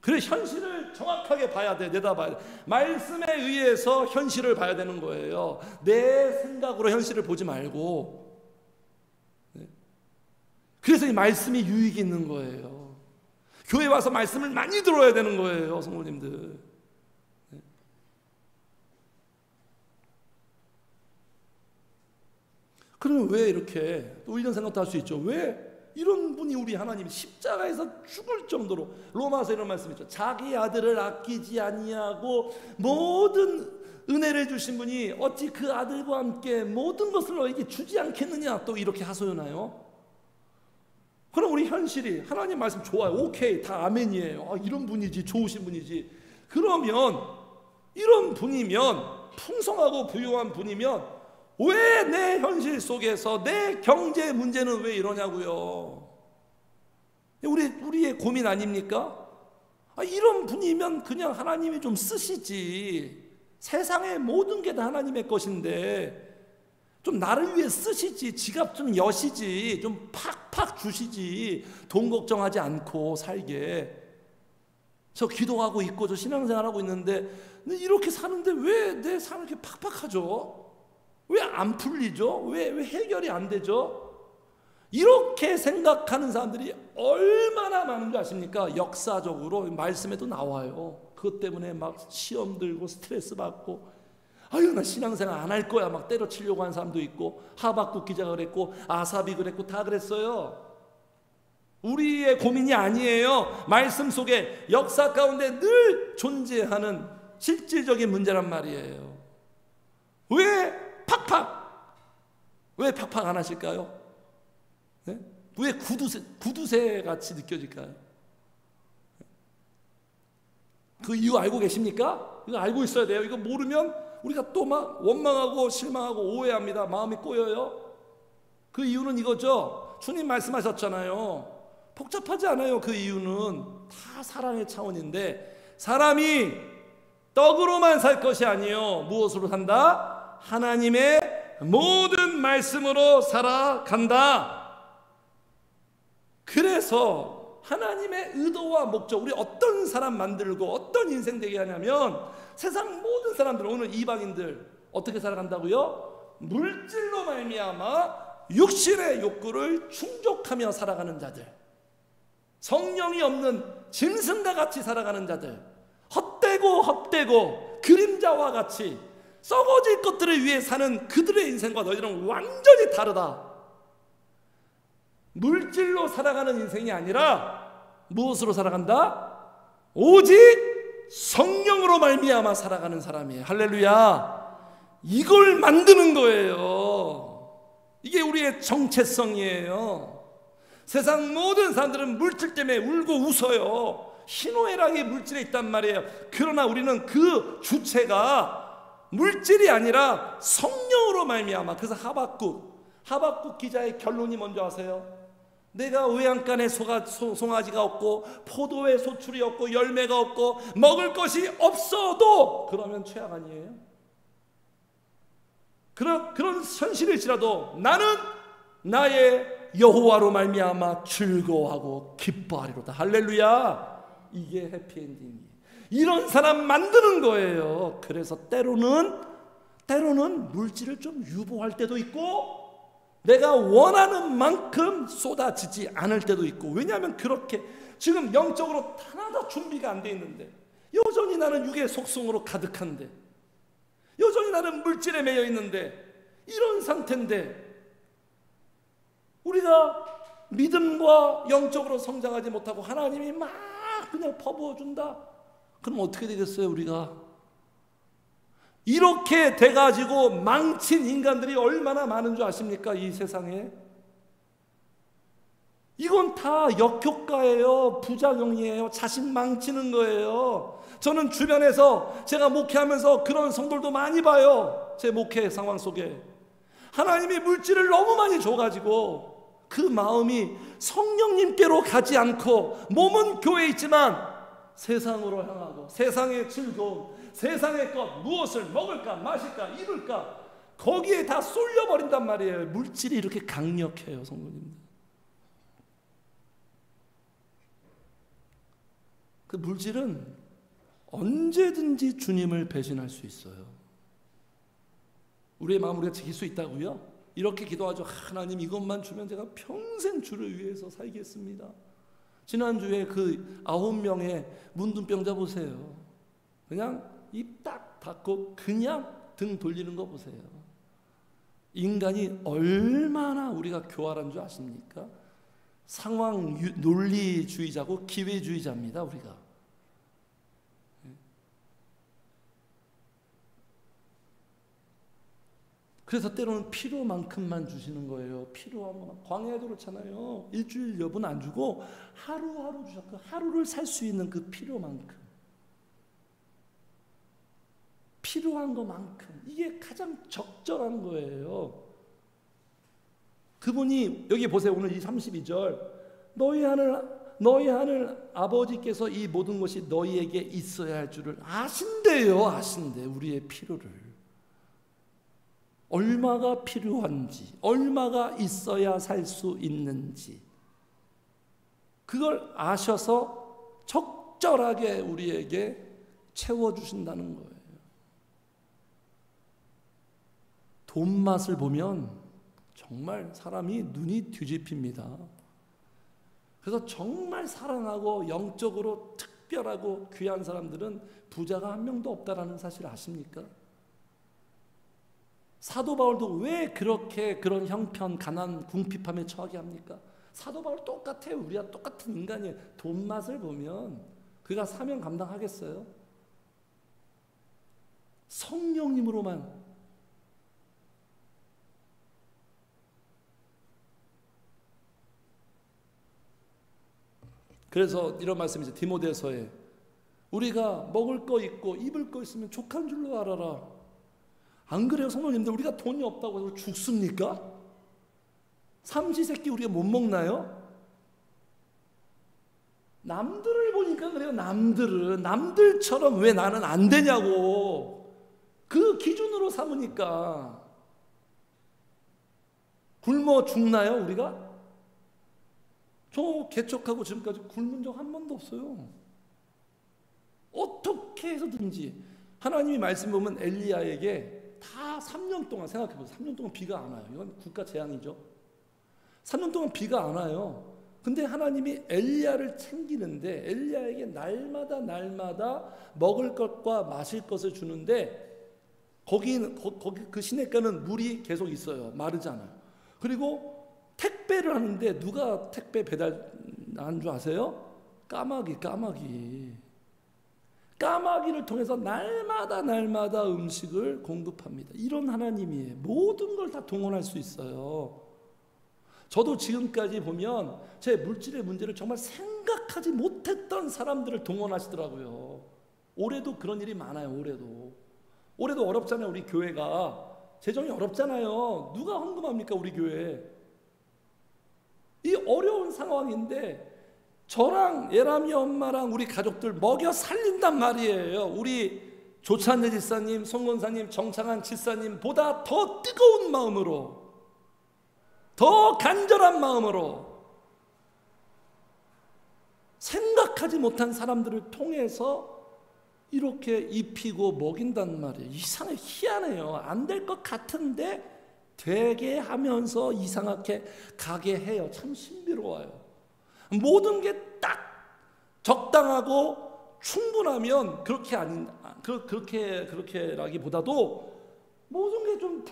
그래, 현실을 정확하게 봐야 돼. 내다봐야 돼. 말씀에 의해서 현실을 봐야 되는 거예요. 내 생각으로 현실을 보지 말고. 그래서 이 말씀이 유익이 있는 거예요. 교회 와서 말씀을 많이 들어야 되는 거예요, 성도님들. 그러면 왜 이렇게, 또 이런 생각도 할 수 있죠. 왜 이런 분이 우리 하나님이 십자가에서 죽을 정도로, 로마서 이런 말씀 있죠. 자기 아들을 아끼지 아니하고 모든 은혜를 주신 분이 어찌 그 아들과 함께 모든 것을 너에게 주지 않겠느냐, 또 이렇게 하소연하요. 그럼 우리 현실이 하나님 말씀 좋아요. 오케이, 다 아멘이에요. 이런 분이지, 좋으신 분이지. 그러면 이런 분이면, 풍성하고 부유한 분이면 왜 내 현실 속에서 내 경제 문제는 왜 이러냐고요. 우리의 고민 아닙니까? 이런 분이면 그냥 하나님이 좀 쓰시지. 세상의 모든 게 다 하나님의 것인데 좀 나를 위해 쓰시지. 지갑 좀 여시지. 좀 팍팍 주시지. 돈 걱정하지 않고 살게. 저 기도하고 있고 저 신앙생활하고 있는데 이렇게 사는데 왜 내 삶을 이렇게 팍팍하죠? 왜 안 풀리죠? 왜 해결이 안 되죠? 이렇게 생각하는 사람들이 얼마나 많은 줄 아십니까? 역사적으로 말씀에도 나와요. 그것 때문에 막 시험 들고 스트레스 받고, 아유 나 신앙생활 안 할 거야 막 때려치려고 하는 사람도 있고, 하박국 기자가 그랬고 아삽이 그랬고 다 그랬어요. 우리의 고민이 아니에요. 말씀 속에 역사 가운데 늘 존재하는 실질적인 문제란 말이에요. 왜 팍팍 안 하실까요? 네? 왜 구두쇠 같이 느껴질까요? 그 이유 알고 계십니까? 이거 알고 있어야 돼요. 이거 모르면 우리가 또 막 원망하고 실망하고 오해합니다. 마음이 꼬여요. 그 이유는 이거죠. 주님 말씀하셨잖아요. 복잡하지 않아요. 그 이유는 다 사랑의 차원인데, 사람이 떡으로만 살 것이 아니요 무엇으로 산다? 하나님의 모든 말씀으로 살아간다. 그래서 하나님의 의도와 목적, 우리 어떤 사람 만들고 어떤 인생 되게 하냐면, 세상 모든 사람들, 오늘 이방인들 어떻게 살아간다고요? 물질로 말미암아 육신의 욕구를 충족하며 살아가는 자들, 성령이 없는 짐승과 같이 살아가는 자들, 헛되고 그림자와 같이 썩어질 것들을 위해 사는 그들의 인생과 너희들은 완전히 다르다. 물질로 살아가는 인생이 아니라 무엇으로 살아간다? 오직 성령으로 말미암아 살아가는 사람이에요. 할렐루야. 이걸 만드는 거예요. 이게 우리의 정체성이에요. 세상 모든 사람들은 물질 때문에 울고 웃어요. 희노애락이 물질에 있단 말이에요. 그러나 우리는 그 주체가 물질이 아니라 성령으로 말미암아. 그래서 하박국 기자의 결론이 뭔지 아세요? 내가 외양간에 송아지가 없고 포도에 소출이 없고 열매가 없고 먹을 것이 없어도, 그러면 최악 아니에요? 그런 현실일지라도 나는 나의 여호와로 말미암아 즐거워하고 기뻐하리로다. 할렐루야. 이게 해피엔딩이에요. 이런 사람 만드는 거예요. 그래서 때로는 물질을 좀 유보할 때도 있고, 내가 원하는 만큼 쏟아지지 않을 때도 있고. 왜냐하면 그렇게 지금 영적으로 하나도 준비가 안 돼 있는데, 여전히 나는 육의 속성으로 가득한데, 여전히 나는 물질에 매여 있는데, 이런 상태인데 우리가 믿음과 영적으로 성장하지 못하고 하나님이 막 그냥 퍼부어 준다. 그럼 어떻게 되겠어요? 우리가 이렇게 돼가지고 망친 인간들이 얼마나 많은 줄 아십니까? 이 세상에. 이건 다 역효과예요. 부작용이에요. 자식 망치는 거예요. 저는 주변에서 제가 목회하면서 그런 성도들도 많이 봐요. 제 목회 상황 속에 하나님이 물질을 너무 많이 줘가지고 그 마음이 성령님께로 가지 않고, 몸은 교회에 있지만 세상으로 향하고, 세상의 즐거움, 세상의 것, 무엇을 먹을까 마실까 입을까, 거기에 다 쏠려버린단 말이에요. 물질이 이렇게 강력해요, 성도님들. 그 물질은 언제든지 주님을 배신할 수 있어요. 우리의 마음을 우리가 지킬 수 있다고요? 이렇게 기도하죠. 하나님 이것만 주면 제가 평생 주를 위해서 살겠습니다. 지난주에 그 9명의 문둥병자 보세요. 그냥 입 딱 닫고 그냥 등 돌리는 거 보세요. 인간이 얼마나 우리가 교활한 줄 아십니까? 상황 논리주의자고 기회주의자입니다, 우리가. 그래서 때로는 필요만큼만 주시는 거예요. 필요한 것만. 광야에도 그렇잖아요. 일주일 여분 안 주고 하루하루 주셨고, 하루를 살 수 있는 그 필요만큼, 필요한 것만큼. 이게 가장 적절한 거예요. 그분이 여기 보세요. 오늘 이 32절, 너희 하늘 아버지께서 이 모든 것이 너희에게 있어야 할 줄을 아신대요. 아신대. 우리의 필요를 얼마가 필요한지, 얼마가 있어야 살 수 있는지, 그걸 아셔서 적절하게 우리에게 채워주신다는 거예요. 돈 맛을 보면 정말 사람이 눈이 뒤집힙니다. 그래서 정말 사랑하고 영적으로 특별하고 귀한 사람들은 부자가 한 명도 없다라는 사실 아십니까? 사도 바울도 왜 그렇게 그런 형편, 가난, 궁핍함에 처하게 합니까? 사도 바울 똑같아요. 우리와 똑같은 인간이에요. 돈 맛을 보면 그가 사명 감당하겠어요? 성령님으로만. 그래서 이런 말씀이죠. 디모데서에 우리가 먹을 거 있고 입을 거 있으면 족한 줄로 알아라. 안 그래요, 성도님들? 우리가 돈이 없다고 해서 죽습니까? 삼시세끼 우리가 못 먹나요? 남들을 보니까 그래요. 남들처럼 왜 나는 안 되냐고 그 기준으로 삼으니까 굶어 죽나요, 우리가? 저 개척하고 지금까지 굶은 적 한 번도 없어요. 어떻게 해서든지 하나님이 말씀 보면 엘리야에게 다 3년 동안 생각해보세요. 3년 동안 비가 안 와요. 이건 국가 재앙이죠. 3년 동안 비가 안 와요. 근데 하나님이 엘리야를 챙기는데 엘리야에게 날마다 먹을 것과 마실 것을 주는데 거기 그 시냇가는 물이 계속 있어요. 마르지 않아요. 그리고 택배를 하는데 누가 택배 배달 한 줄 아세요? 까마귀를 통해서 날마다 음식을 공급합니다. 이런 하나님이에요. 모든 걸 다 동원할 수 있어요. 저도 지금까지 보면 제 물질의 문제를 정말 생각하지 못했던 사람들을 동원하시더라고요. 올해도 그런 일이 많아요. 올해도 어렵잖아요. 우리 교회가 재정이 어렵잖아요. 누가 헌금합니까, 우리 교회? 이 어려운 상황인데 저랑 예람이 엄마랑 우리 가족들 먹여 살린단 말이에요. 우리 조찬래 집사님, 송건사님, 정창한 집사님보다 더 뜨거운 마음으로, 더 간절한 마음으로 생각하지 못한 사람들을 통해서 이렇게 입히고 먹인단 말이에요. 이상해, 희한해요. 안 될 것 같은데 되게 하면서 이상하게 가게 해요. 참 신비로워요. 모든 게 딱 적당하고 충분하면 그렇게라기보다도 모든 게 좀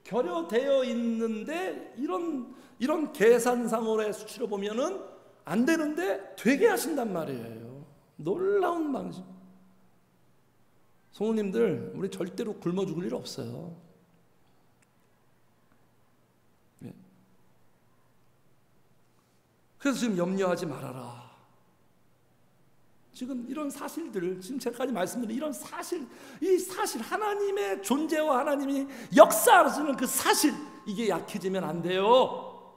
결여되어 있는데 이런 계산상으로의 수치로 보면은 안 되는데 되게 하신단 말이에요. 놀라운 방식. 성도님들, 우리 절대로 굶어 죽을 일 없어요. 그래서 지금 염려하지 말아라. 지금 이런 사실들, 지금 제가까지 말씀드린 이런 사실, 이 사실, 하나님의 존재와 하나님이 역사하시는 그 사실, 이게 약해지면 안 돼요.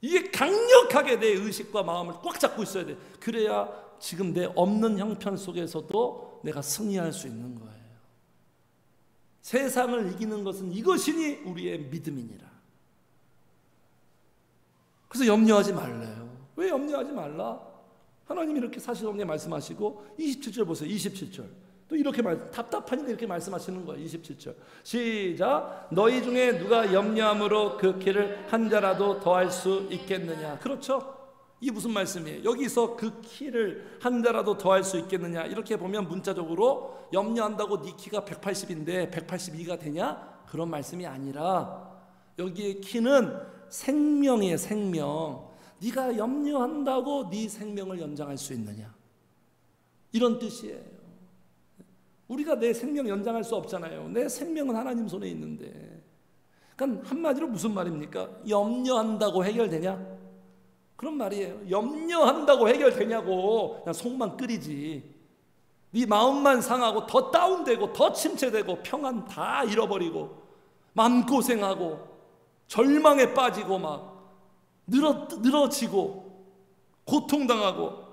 이게 강력하게 내 의식과 마음을 꽉 잡고 있어야 돼. 그래야 지금 내 없는 형편 속에서도 내가 승리할 수 있는 거예요. 세상을 이기는 것은 이것이니 우리의 믿음이니라. 그래서 염려하지 말래요. 왜 염려하지 말라? 하나님이 이렇게 사실 없게 말씀하시고 27절 보세요. 27절 또 이렇게 답답하니까 이렇게 말씀하시는 거예요. 27절 시작. 너희 중에 누가 염려함으로 그 키를 한 자라도 더할 수 있겠느냐. 그렇죠? 이게 무슨 말씀이에요? 여기서 그 키를 한 자라도 더할 수 있겠느냐, 이렇게 보면 문자적으로 염려한다고 네 키가 180인데 182가 되냐? 그런 말씀이 아니라 여기에 키는 생명이에요. 생명. 네가 염려한다고 네 생명을 연장할 수 있느냐, 이런 뜻이에요. 우리가 내 생명 연장할 수 없잖아요. 내 생명은 하나님 손에 있는데. 그러니까 한마디로 무슨 말입니까? 염려한다고 해결되냐? 그런 말이에요. 염려한다고 해결되냐고. 그냥 속만 끓이지. 네 마음만 상하고 더 다운되고 더 침체되고 평안 다 잃어버리고 마음고생하고 절망에 빠지고 막 늘어지고 고통당하고.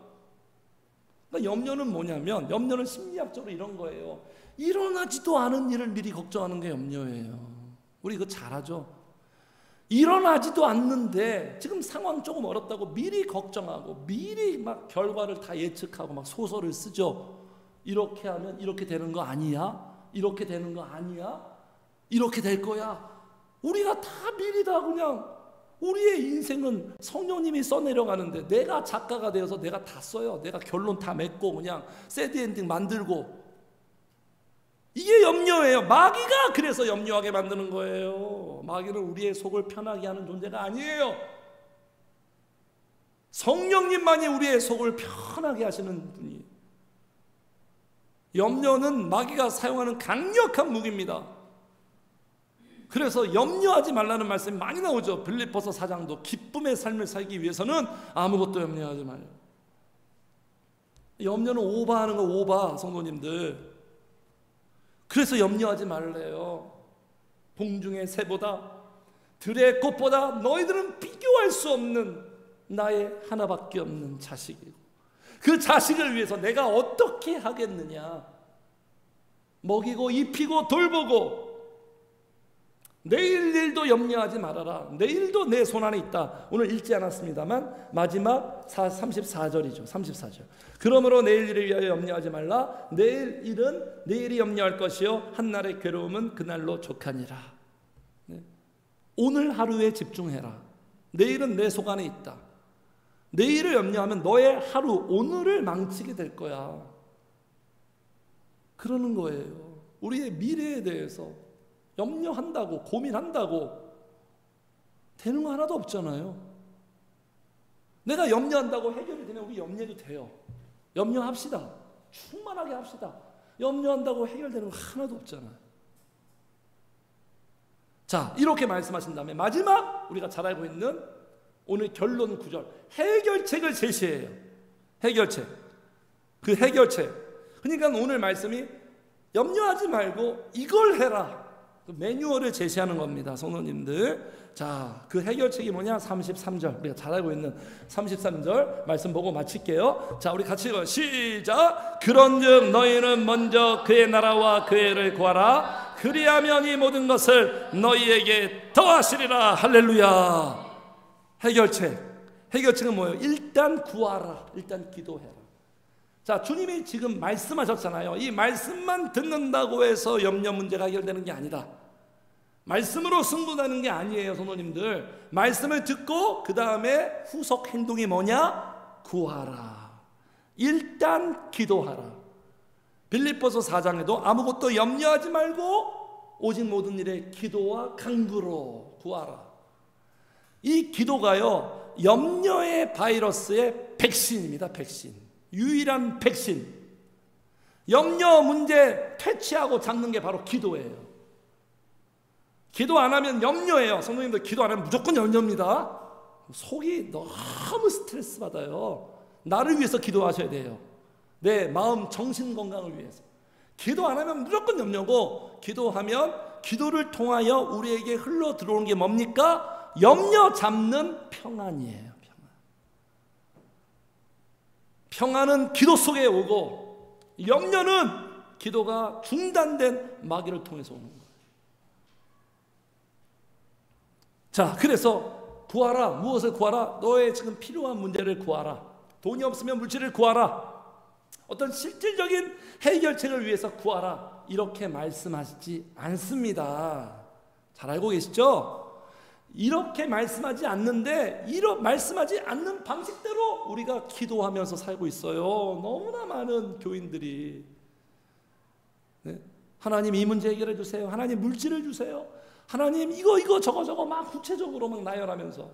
그러니까 염려는 뭐냐면, 염려는 심리학적으로 이런 거예요. 일어나지도 않은 일을 미리 걱정하는 게 염려예요. 우리 이거 잘하죠? 일어나지도 않는데 지금 상황 조금 어렵다고 미리 걱정하고 미리 막 결과를 다 예측하고 막 소설을 쓰죠. 이렇게 하면 이렇게 되는 거 아니야? 이렇게 되는 거 아니야? 이렇게 될 거야. 우리가 다 미리 다 그냥 우리의 인생은 성령님이 써내려가는데 내가 작가가 되어서 내가 다 써요. 내가 결론 다 맺고 그냥 새드 엔딩 만들고. 이게 염려예요. 마귀가 그래서 염려하게 만드는 거예요. 마귀는 우리의 속을 편하게 하는 존재가 아니에요. 성령님만이 우리의 속을 편하게 하시는 분이. 염려는 마귀가 사용하는 강력한 무기입니다. 그래서 염려하지 말라는 말씀이 많이 나오죠. 빌립보서 4장도 기쁨의 삶을 살기 위해서는 아무것도 염려하지 말아요. 염려는 오바하는 거, 오바, 성도님들. 그래서 염려하지 말래요. 봉중의 새보다 들의 꽃보다 너희들은 비교할 수 없는 나의 하나밖에 없는 자식이고, 그 자식을 위해서 내가 어떻게 하겠느냐. 먹이고 입히고 돌보고. 내일 일도 염려하지 말아라. 내일도 내 손안에 있다. 오늘 읽지 않았습니다만 마지막 34절이죠. 34절. 그러므로 내일 일을 위하여 염려하지 말라. 내일 일은 내일이 염려할 것이요 한날의 괴로움은 그날로 족하니라. 네. 오늘 하루에 집중해라. 내일은 내 속 안에 있다. 내일을 염려하면 너의 하루, 오늘을 망치게 될 거야. 그러는 거예요. 우리의 미래에 대해서 염려한다고, 고민한다고 되는 거 하나도 없잖아요. 내가 염려한다고 해결이 되면 우리 염려도 돼요. 염려합시다. 충만하게 합시다. 염려한다고 해결되는 거 하나도 없잖아요. 자, 이렇게 말씀하신 다음에 마지막 우리가 잘 알고 있는 오늘 결론 구절, 해결책을 제시해요. 해결책. 그 해결책. 그러니까 오늘 말씀이 염려하지 말고 이걸 해라. 그 매뉴얼을 제시하는 겁니다, 성도님들. 자, 그 해결책이 뭐냐? 33절. 우리가 잘 알고 있는 33절 말씀 보고 마칠게요. 자, 우리 같이 읽어요. 시작. 그런즉 너희는 먼저 그의 나라와 그의 의를 구하라. 그리하면 이 모든 것을 너희에게 더하시리라. 할렐루야. 해결책. 해결책은 뭐예요? 일단 구하라. 일단 기도해라. 자, 주님이 지금 말씀하셨잖아요. 이 말씀만 듣는다고 해서 염려 문제가 해결되는 게 아니다. 말씀으로 승부하는 게 아니에요, 성도님들. 말씀을 듣고 그 다음에 후속 행동이 뭐냐? 구하라. 일단 기도하라. 빌립보서 4장에도 아무것도 염려하지 말고 오직 모든 일에 기도와 간구로 구하라. 이 기도가요, 염려의 바이러스의 백신입니다. 백신. 유일한 백신. 염려 문제 퇴치하고 잡는 게 바로 기도예요. 기도 안 하면 염려예요. 성도님들 기도 안 하면 무조건 염려입니다. 속이 너무 스트레스 받아요. 나를 위해서 기도하셔야 돼요. 내 마음 정신 건강을 위해서. 기도 안 하면 무조건 염려고, 기도하면 기도를 통하여 우리에게 흘러 들어오는 게 뭡니까? 염려 잡는 평안이에요. 평안은 기도 속에 오고, 염려는 기도가 중단된 마귀를 통해서 오는 거예요. 자, 그래서 구하라. 무엇을 구하라? 너의 지금 필요한 문제를 구하라. 돈이 없으면 물질을 구하라. 어떤 실질적인 해결책을 위해서 구하라. 이렇게 말씀하시지 않습니다. 잘 알고 계시죠? 이렇게 말씀하지 않는데, 말씀하지 않는 방식대로 우리가 기도하면서 살고 있어요. 너무나 많은 교인들이. 네? 하나님 이 문제 해결해 주세요. 하나님 물질을 주세요. 하나님 이거 저거 막 구체적으로 막 나열하면서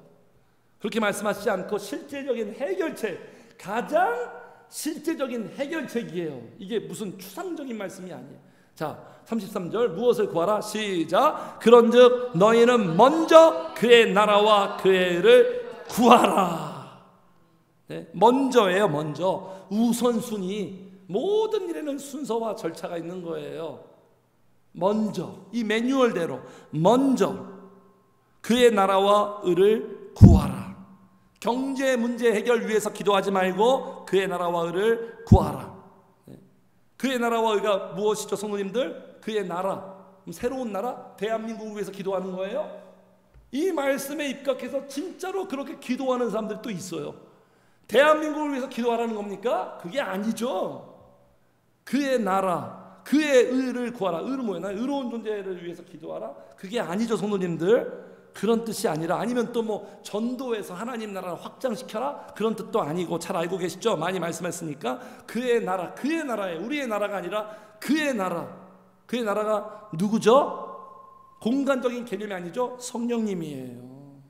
그렇게 말씀하시지 않고 실제적인 해결책, 가장 실제적인 해결책이에요. 이게 무슨 추상적인 말씀이 아니에요. 자, 33절 무엇을 구하라? 시작. 그런즉 너희는 먼저 그의 나라와 그의 의를 구하라. 네, 먼저예요. 먼저. 우선순위. 모든 일에는 순서와 절차가 있는 거예요. 먼저. 이 매뉴얼대로 먼저 그의 나라와 의를 구하라. 경제 문제 해결 위해서 기도하지 말고 그의 나라와 의를 구하라. 그의 나라와 의가 무엇이죠, 성도님들? 그의 나라, 새로운 나라, 대한민국을 위해서 기도하는 거예요. 이 말씀에 입각해서 진짜로 그렇게 기도하는 사람들도 있어요. 대한민국을 위해서 기도하라는 겁니까? 그게 아니죠. 그의 나라, 그의 의를 구하라. 의는 뭐예요? 의로운 존재를 위해서 기도하라? 그게 아니죠, 성도님들. 그런 뜻이 아니라, 아니면 또 뭐 전도해서 하나님 나라를 확장시켜라? 그런 뜻도 아니고, 잘 알고 계시죠? 많이 말씀했으니까. 그의 나라, 그의 나라에, 우리의 나라가 아니라 그의 나라. 그의 나라가 누구죠? 공간적인 개념이 아니죠? 성령님이에요.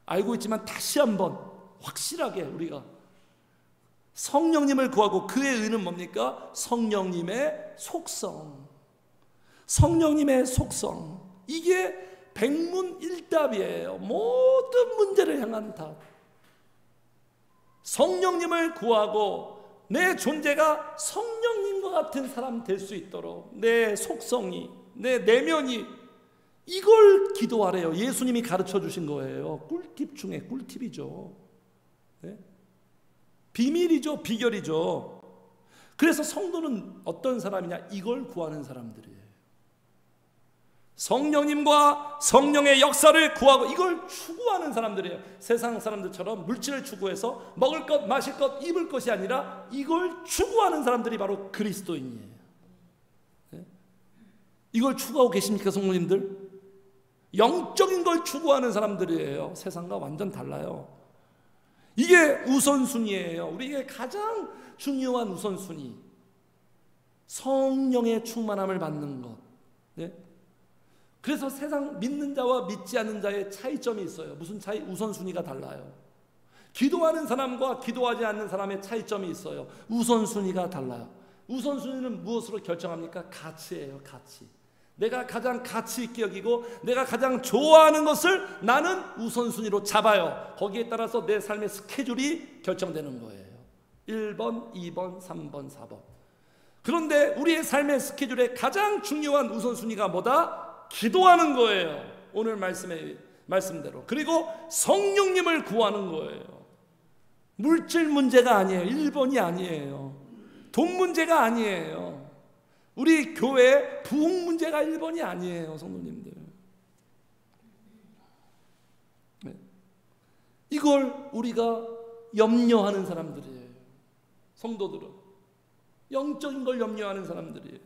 알고 있지만 다시 한번 확실하게 우리가 성령님을 구하고, 그의 의는 뭡니까? 성령님의 속성. 성령님의 속성. 이게 백문일답이에요. 모든 문제를 향한 답. 성령님을 구하고 내 존재가 성령님과 같은 사람 될 수 있도록, 내 속성이, 내 내면이, 이걸 기도하래요. 예수님이 가르쳐 주신 거예요. 꿀팁 중에 꿀팁이죠. 네? 비밀이죠. 비결이죠. 그래서 성도는 어떤 사람이냐? 이걸 구하는 사람들이에요. 성령님과 성령의 역사를 구하고 이걸 추구하는 사람들이에요. 세상 사람들처럼 물질을 추구해서 먹을 것, 마실 것, 입을 것이 아니라 이걸 추구하는 사람들이 바로 그리스도인이에요. 네? 이걸 추구하고 계십니까, 성도님들? 영적인 걸 추구하는 사람들이에요. 세상과 완전 달라요. 이게 우선순위예요. 우리에게 가장 중요한 우선순위. 성령의 충만함을 받는 것. 네? 그래서 세상 믿는 자와 믿지 않는 자의 차이점이 있어요. 무슨 차이? 우선순위가 달라요. 기도하는 사람과 기도하지 않는 사람의 차이점이 있어요. 우선순위가 달라요. 우선순위는 무엇으로 결정합니까? 가치예요. 가치. 내가 가장 가치 있게 여기고 내가 가장 좋아하는 것을 나는 우선순위로 잡아요. 거기에 따라서 내 삶의 스케줄이 결정되는 거예요. 1번, 2번, 3번, 4번. 그런데 우리의 삶의 스케줄의 가장 중요한 우선순위가 뭐다? 기도하는 거예요. 오늘 말씀대로. 그리고 성령님을 구하는 거예요. 물질 문제가 아니에요. 1번이 아니에요. 돈 문제가 아니에요. 우리 교회 부흥 문제가 1번이 아니에요, 성도님들. 네. 이걸 우리가 염려하는 사람들이에요. 성도들은 영적인 걸 염려하는 사람들이에요.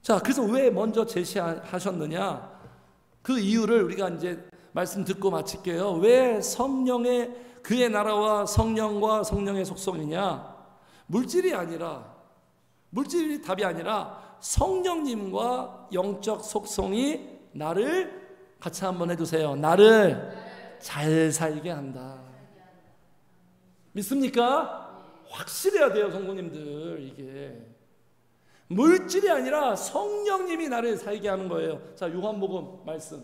자, 그래서 왜 먼저 제시하셨느냐? 그 이유를 우리가 이제 말씀 듣고 마칠게요. 왜 성령의, 그의 나라와 성령과 성령의 속성이냐? 물질이 아니라, 물질이 답이 아니라 성령님과 영적 속성이 나를, 같이 한번 해주세요. 나를 잘 살게 한다. 믿습니까? 확실해야 돼요, 성도님들. 이게 물질이 아니라 성령님이 나를 살게 하는 거예요. 자, 요한복음 말씀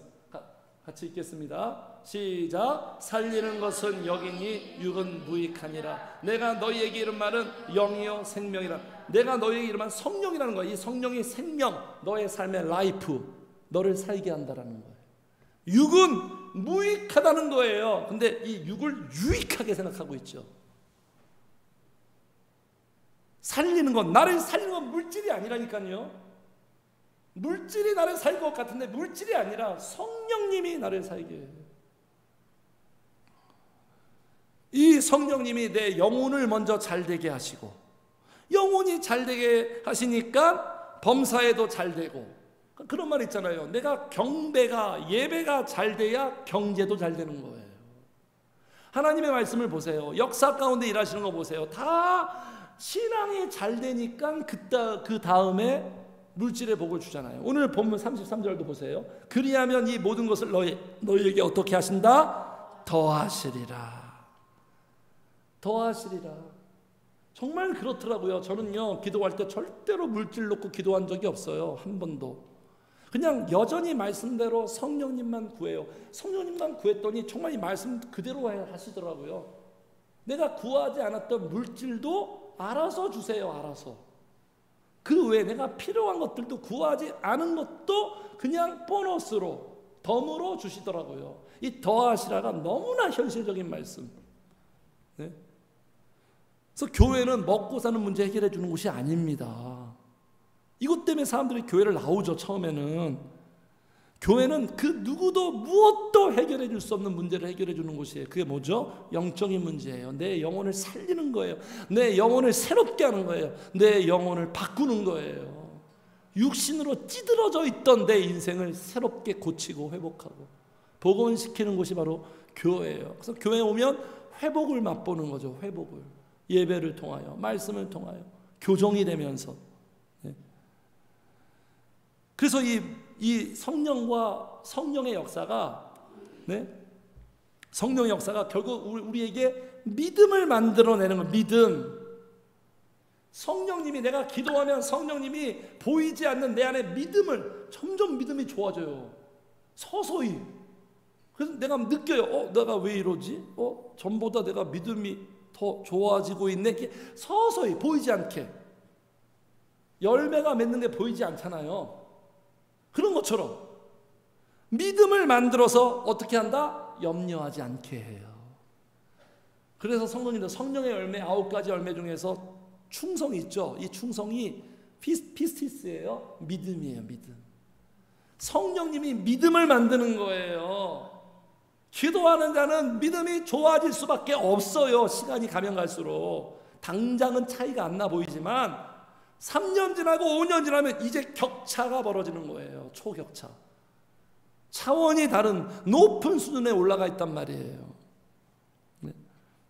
같이 읽겠습니다. 시작. 살리는 것은 영이니 육은 무익하니라. 내가 너희에게 이른 말은 영이요 생명이라. 내가 너희에게 이른 말은 성령이라는 거예요. 이 성령이 생명, 너의 삶의 라이프, 너를 살게 한다라는 거예요. 육은 무익하다는 거예요. 근데 이 육을 유익하게 생각하고 있죠. 살리는 건, 나를 살리는 건 물질이 아니라니까요. 물질이 나를 살릴 것 같은데 물질이 아니라 성령님이 나를 살게 해요. 이 성령님이 내 영혼을 먼저 잘되게 하시고, 영혼이 잘되게 하시니까 범사에도 잘되고, 그런 말 있잖아요. 내가 경배가, 예배가 잘돼야 경제도 잘되는 거예요. 하나님의 말씀을 보세요. 역사 가운데 일하시는 거 보세요. 다 신앙이 잘되니까 그 다음에 물질의 복을 주잖아요. 오늘 본문 33절도 보세요. 그리하면 이 모든 것을 너희에게 어떻게 하신다? 더하시리라. 더하시리라. 정말 그렇더라고요. 저는요, 기도할 때 절대로 물질 놓고 기도한 적이 없어요. 한 번도. 그냥 여전히 말씀대로 성령님만 구해요. 성령님만 구했더니 정말 이 말씀 그대로 하시더라고요. 내가 구하지 않았던 물질도 알아서 주세요. 알아서. 그 외에 내가 필요한 것들도, 구하지 않은 것도 그냥 보너스로, 덤으로 주시더라고요. 이 더하시라가 너무나 현실적인 말씀. 네? 그래서 교회는 먹고 사는 문제 해결해 주는 곳이 아닙니다. 이것 때문에 사람들이 교회를 나오죠. 처음에는 교회는 그 누구도 무엇도 해결해 줄 수 없는 문제를 해결해 주는 곳이에요. 그게 뭐죠? 영적인 문제예요. 내 영혼을 살리는 거예요. 내 영혼을 새롭게 하는 거예요. 내 영혼을 바꾸는 거예요. 육신으로 찌들어져 있던 내 인생을 새롭게 고치고 회복하고 복원시키는 곳이 바로 교회예요. 그래서 교회에 오면 회복을 맛보는 거죠. 회복을. 예배를 통하여, 말씀을 통하여 교정이 되면서. 그래서 이 성령과 성령의 역사가, 성령의 역사가 결국 우리에게 믿음을 만들어내는 거. 믿음. 성령님이, 내가 기도하면 성령님이 보이지 않는 내 안에 믿음을, 점점 믿음이 좋아져요. 서서히. 그래서 내가 느껴요. 내가 왜 이러지? 전보다 내가 믿음이 더 좋아지고 있네. 서서히, 보이지 않게. 열매가 맺는 게 보이지 않잖아요. 그런 것처럼 믿음을 만들어서 어떻게 한다? 염려하지 않게 해요. 그래서 성도님들, 성령의 열매 9가지 열매 중에서 충성이 있죠. 이 충성이 피스티스예요. 믿음이에요. 믿음. 성령님이 믿음을 만드는 거예요. 기도하는 자는 믿음이 좋아질 수밖에 없어요. 시간이 가면 갈수록. 당장은 차이가 안 나 보이지만 3년 지나고 5년 지나면 이제 격차가 벌어지는 거예요. 초격차. 차원이 다른 높은 수준에 올라가 있단 말이에요.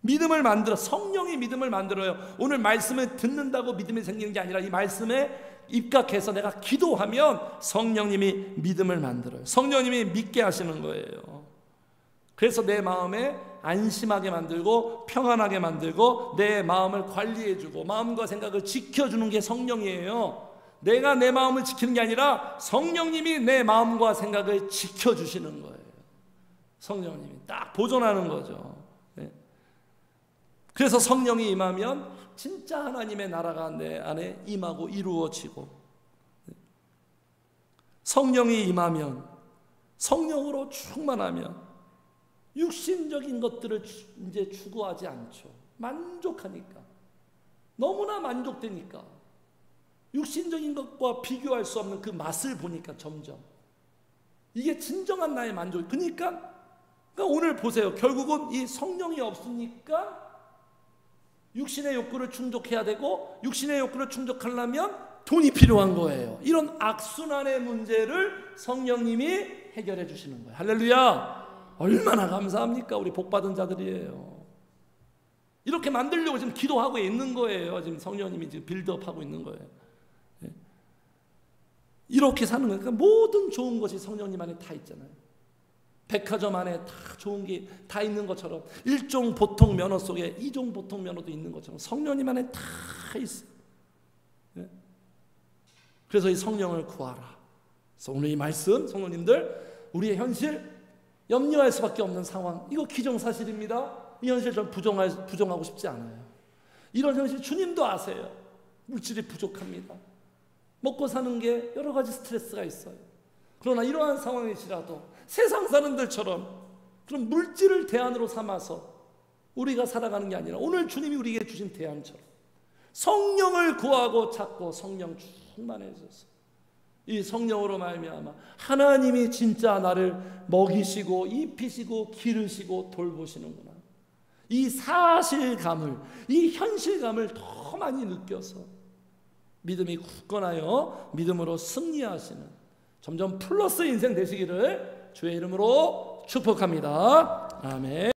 믿음을 만들어, 성령이 믿음을 만들어요. 오늘 말씀을 듣는다고 믿음이 생기는 게 아니라 이 말씀에 입각해서 내가 기도하면 성령님이 믿음을 만들어요. 성령님이 믿게 하시는 거예요. 그래서 내 마음에 안심하게 만들고 평안하게 만들고 내 마음을 관리해주고 마음과 생각을 지켜주는 게 성령이에요. 내가 내 마음을 지키는 게 아니라 성령님이 내 마음과 생각을 지켜주시는 거예요. 성령님이 딱 보존하는 거죠. 그래서 성령이 임하면 진짜 하나님의 나라가 내 안에 임하고 이루어지고, 성령이 임하면, 성령으로 충만하면 육신적인 것들을 이제 추구하지 않죠. 만족하니까, 너무나 만족되니까, 육신적인 것과 비교할 수 없는 그 맛을 보니까 점점 이게 진정한 나의 만족. 그러니까 오늘 보세요. 결국은 이 성령이 없으니까 육신의 욕구를 충족해야 되고, 육신의 욕구를 충족하려면 돈이 필요한 거예요. 이런 악순환의 문제를 성령님이 해결해 주시는 거예요. 할렐루야. 얼마나 감사합니까? 우리 복받은 자들이에요. 이렇게 만들려고 지금 기도하고 있는 거예요. 지금 성령님이 지금 빌드업하고 있는 거예요. 이렇게 사는 거예요. 그러니까 모든 좋은 것이 성령님 안에 다 있잖아요. 백화점 안에 다 좋은 게 다 있는 것처럼, 1종 보통 면허 속에 2종 보통 면허도 있는 것처럼 성령님 안에 다 있어요. 그래서 이 성령을 구하라. 그래서 오늘 이 말씀, 성도님들, 우리의 현실, 염려할 수밖에 없는 상황, 이거 기정사실입니다. 이 현실 전 부정하고 싶지 않아요. 이런 현실 주님도 아세요. 물질이 부족합니다. 먹고 사는 게 여러 가지 스트레스가 있어요. 그러나 이러한 상황이시라도 세상 사람들처럼 그런 물질을 대안으로 삼아서 우리가 살아가는 게 아니라 오늘 주님이 우리에게 주신 대안처럼 성령을 구하고 찾고 성령 충만해져서 이 성령으로 말미암아 하나님이 진짜 나를 먹이시고 입히시고 기르시고 돌보시는구나, 이 사실감을, 이 현실감을 더 많이 느껴서 믿음이 굳건하여 믿음으로 승리하시는 점점 플러스 인생 되시기를 주의 이름으로 축복합니다. 아멘.